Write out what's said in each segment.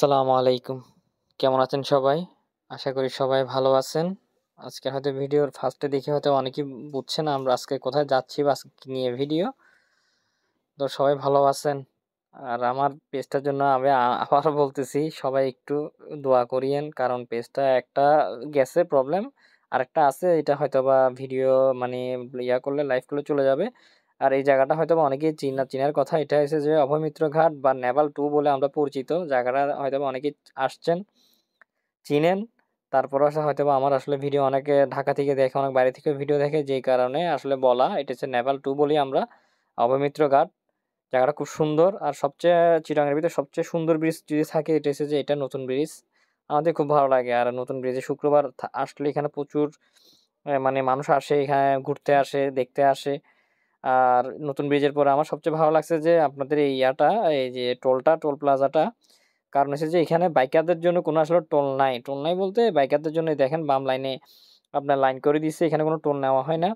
আসসালামু আলাইকুম। কেমন আছেন সবাই? আশা করি সবাই ভালো আছেন। আজকে হয়তো ভিডিওর ফার্স্টে দেখে হয়তো অনেকেই বুঝছেন আমরা আজকে কোথায় যাচ্ছি বা আজকে কি নিয়ে ভিডিও। তো সবাই ভালো আছেন। আর আমার পেজটার জন্য আমি আবারও বলতেছি সবাই একটু দোয়া করিয়েন। কারণ পেজটা একটা গেছে প্রবলেম। আরেকটা আছে এটা হয়তোবা ভিডিও মানে করলে লাইভ করলে চলে যাবে। আর এই জায়গাটা হয়তোবা অনেকেই চিনার কথা। এটা হচ্ছে যে অভয় মিত্র ঘাট বা নেভাল 2 বলে আমরা পরিচিত। জায়গাটা হয়তোবা অনেকেই আসছেন, চিনেন। তারপরেও হয়তোবা আমার আসলে ভিডিও অনেকে ঢাকা থেকে দেখে, অনেক বাইরে থেকেও ভিডিও দেখে, যেই কারণে আসলে বলা। এটা হচ্ছে নেভাল 2 বলি আমরা। অভয় মিত্র ঘাট। জায়গাটা খুব সুন্দর। আর সবচেয়ে চিটাগাংয়ের ভিতরে সবচেয়ে সুন্দর ব্রিজ যদি থাকে এটা হচ্ছে যে এটা নতুন ব্রিজ। আমাদের খুব ভালো লাগে। আর নতুন ব্রিজে শুক্রবার আসলে এখানে প্রচুর মানে মানুষ আসে, এখানে ঘুরতে আসে, দেখতে আসে। আর নতুন ব্রিজের পরে আমার সবচেয়ে ভালো লাগছে যে আপনাদের এই এই যে টোল প্লাজাটা। কারণ হচ্ছে যে এখানে বাইকারদের জন্য কোনো আসলে টোল নাই। টোল নাই বলতে বাইকারদের জন্য দেখেন বাম লাইনে আপনার লাইন করে দিচ্ছে, এখানে কোনো টোল নেওয়া হয় না।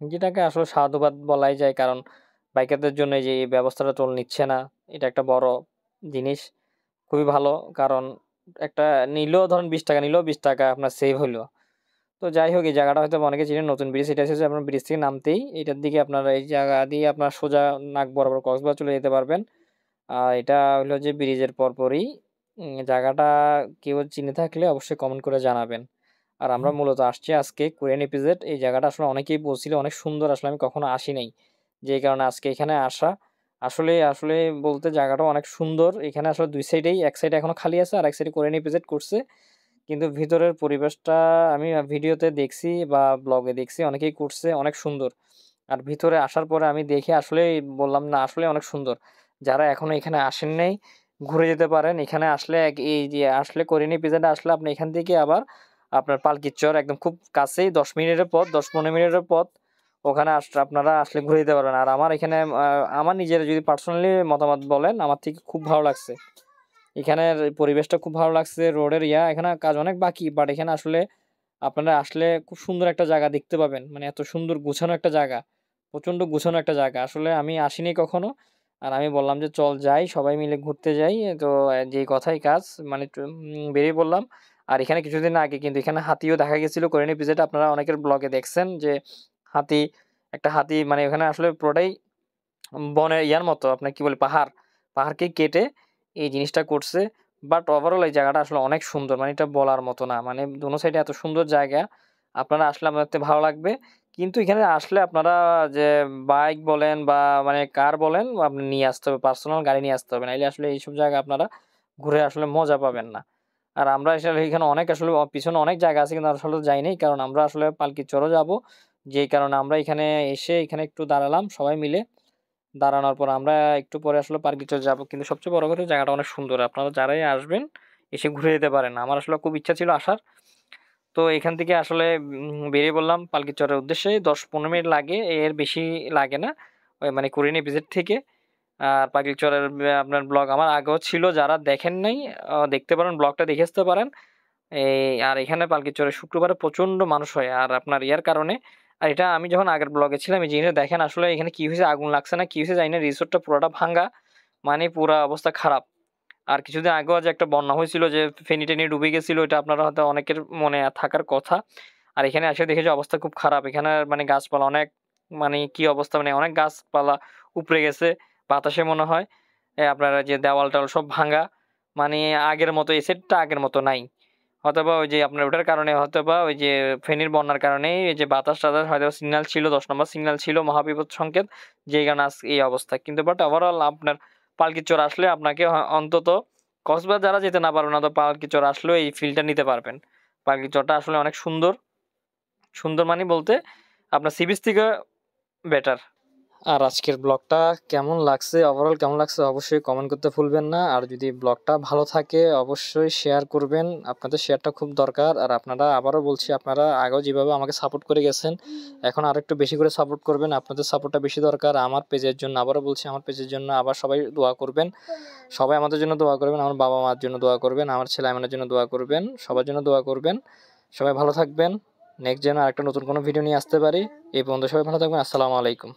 যেটাকে আসলে সাধুবাদ বলাই যায়। কারণ বাইকারদের জন্য এই যে এই ব্যবস্থাটা টোল নিচ্ছে না, এটা একটা বড় জিনিস। খুবই ভালো। কারণ একটা নিলেও ধরেন ৳20 নিলেও ৳20 আপনার সেভ হইলো। তো যাই হোক এই জায়গাটা হয়তো অনেকে চিনেন, নতুন ব্রিজ। এটা হচ্ছে আপনার ব্রিজ থেকে নামতেই এটার দিকে আপনারা এই জায়গা দিয়ে আপনার সোজা নাক বরাবর কক্সবাজার চলে যেতে পারবেন। এটা হলো যে ব্রিজের পরপরই জায়গাটা কেউ চিনে থাকলে অবশ্যই কমেন্ট করে জানাবেন। আর আমরা মূলত আসছি আজকে কোরিয়ান ইপিজেড। এই জায়গাটা আসলে অনেকেই বলছিল অনেক সুন্দর, আসলে আমি কখনো আসি নাই। যেই কারণে আজকে এখানে আসা। আসলে বলতে জায়গাটা অনেক সুন্দর। এখানে আসলে ২ সাইডেই, এক সাইডে এখনো খালি আছে আর এক সাইডে কোরিয়ান ইপিজেড করছে। কিন্তু ভিতরের পরিবেশটা আমি ভিডিওতে দেখছি বা ব্লগে দেখছি অনেকেই করছে, অনেক সুন্দর। আর ভিতরে আসার পরে আমি দেখে আসলেই বললাম না আসলে অনেক সুন্দর। যারা এখনো এখানে আসেন নাই ঘুরে যেতে পারেন। এখানে আসলে এই যে আসলে করিনি পিজ্জাটা আসলে আপনি এখান থেকে আবার আপনার পালকির চর একদম খুব কাছেই ১০ মিনিটের পথ, ১০-১৫ মিনিটের পথ। ওখানে আপনারা আসলে ঘুরে যেতে পারবেন। আর আমার এখানে আমার নিজের যদি পার্সোনালি মতামত বলেন, আমার থেকে খুব ভালো লাগছে। এখানের পরিবেশটা খুব ভালো লাগছে। রোডের এখানে কাজ অনেক বাকি। বাট এখানে আসলে আপনারা আসলে খুব সুন্দর একটা জায়গা দেখতে পাবেন। মানে এত সুন্দর গুছানো একটা জায়গা। প্রচণ্ড গুছানো একটা জায়গা। আসলে আমি আসিনি কখনো। আর আমি বললাম যে, "চল যাই, সবাই মিলে ঘুরতে যাই।" তো যেই কথাই কাজ মানে বেরিয়ে পড়লাম। আর এখানে কিছুদিন আগে কিন্তু এখানে হাতিও দেখা গেছিল কোরিয়ান ইপিজেডে। আপনারা অনেকের ব্লগে দেখছেন যে হাতি, একটা হাতি মানে ওখানে আসলে পুরোটাই বনের মতো আপনার কি বলে পাহাড়। পাহাড়কে কেটে এই জিনিসটা করছে। বাট ওভারঅল এই জায়গাটা আসলে অনেক সুন্দর। মানে এটা বলার মতো না। মানে দোনো সাইডে এত সুন্দর জায়গা। আপনারা আসলে আপনাদের ভালো লাগবে। কিন্তু এখানে আসলে আপনারা যে বাইক বলেন বা মানে কার বলেন আপনি নিয়ে আসতে হবে। পার্সোনাল গাড়ি নিয়ে আসতে হবে। নাইলে আসলে এইসব জায়গা আপনারা ঘুরে আসলে মজা পাবেন না। আর আমরা আসলে এখানে অনেক আসলে পিছনে অনেক জায়গা আছে কিন্তু আসলে যাই নাই। কারণ আমরা আসলে পালকির চরও যাবো। যেই কারণে আমরা এখানে এসে এখানে একটু দাঁড়ালাম সবাই মিলে। দাঁড়ানোর পর আমরা একটু পরে আসলে পার্কে চলে যাবো। কিন্তু সবচেয়ে বড় কথা জায়গাটা অনেক সুন্দর। আপনারা যারাই আসবেন এসে ঘুরে যেতে পারেন। আমার আসলে খুব ইচ্ছা ছিল আসার। তো এখান থেকে আসলে বেরিয়ে পড়লাম পালকির চরের উদ্দেশ্যে। ১০-১৫ মিনিট লাগে, এর বেশি লাগে না। ওই মানে কুড়িনি ভিজিট থেকে। আর পালকির চরের আপনার ব্লগ আমার আগেও ছিল, যারা দেখেন নাই দেখতে পারেন, ব্লগটা দেখে আসতে পারেন। আর এখানে পালকির চরে শুক্রবারে প্রচণ্ড মানুষ হয়। আর আপনার কারণে আর এটা আমি যখন আগের ব্লগে ছিলাম এই জিনিসটা দেখেন আসলে এখানে কী হয়েছে, আগুন লাগছে না কী হয়েছে জানি না, রিসোর্টটা পুরোটা ভাঙ্গা। মানে পুরা অবস্থা খারাপ। আর কিছুদিন আগেও যে একটা বন্যা হয়েছিল যে ফেনী-টেনি ডুবে গেছিল, এটা আপনারা হয়তো অনেকের মনে থাকার কথা। আর এখানে এসে দেখি যে অবস্থা খুব খারাপ। এখানে মানে গাছপালা অনেক, মানে কি অবস্থা, মানে অনেক গাছপালা উপড়ে গেছে বাতাসে মনে হয়। আপনার যে দেওয়াল-টেওয়াল সব ভাঙ্গা। মানে আগের মতো এই সেটটা আগের মতো নাই। হয়তোবা ওই যে আপনার ওটার কারণে, হয়তোবা ওই যে ফেনীর বন্যার কারণেই এই যে বাতাস-টাতাস হয়তো সিগন্যাল ছিল, ১০ নম্বর সিগন্যাল ছিল মহাবিপদ সংকেত, যেই কারণে আজ এই অবস্থা। কিন্তু বাট ওভারঅল আপনার পালকির চর আসলে আপনাকে অন্তত কক্সবাজার যারা যেতে না পারবেন না, তো পালকির চর আসলেও এই ফিলটা নিতে পারবেন। পালকির চরটা আসলে অনেক সুন্দর। সুন্দর মানে বলতে আপনার সি বিচ থেকে বেটার। আর আজকের ব্লগটা কেমন লাগছে, ওভারঅল কেমন লাগছে অবশ্যই কমেন্ট করতে ভুলবেন না। আর যদি ব্লগটা ভালো থাকে অবশ্যই শেয়ার করবেন। আপনাদের শেয়ারটা খুব দরকার। আর আপনারা, আবারও বলছি, আপনারা আগেও যেভাবে আমাকে সাপোর্ট করে গেছেন এখন আর একটু বেশি করে সাপোর্ট করবেন। আপনাদের সাপোর্টটা বেশি দরকার আমার পেজের জন্য। আবারও বলছি আমার পেজের জন্য আবার সবাই দোয়া করবেন। সবাই আমাদের জন্য দোয়া করবেন, আমার বাবা মার জন্য দোয়া করবেন, আমার ছেলে আইমানের জন্য দোয়া করবেন, সবার জন্য দোয়া করবেন। সবাই ভালো থাকবেন। নেক্সট যেন আরেকটা নতুন কোনো ভিডিও নিয়ে আসতে পারি। এই পর্যন্ত সবাই ভালো থাকবেন। আসসালামু আলাইকুম।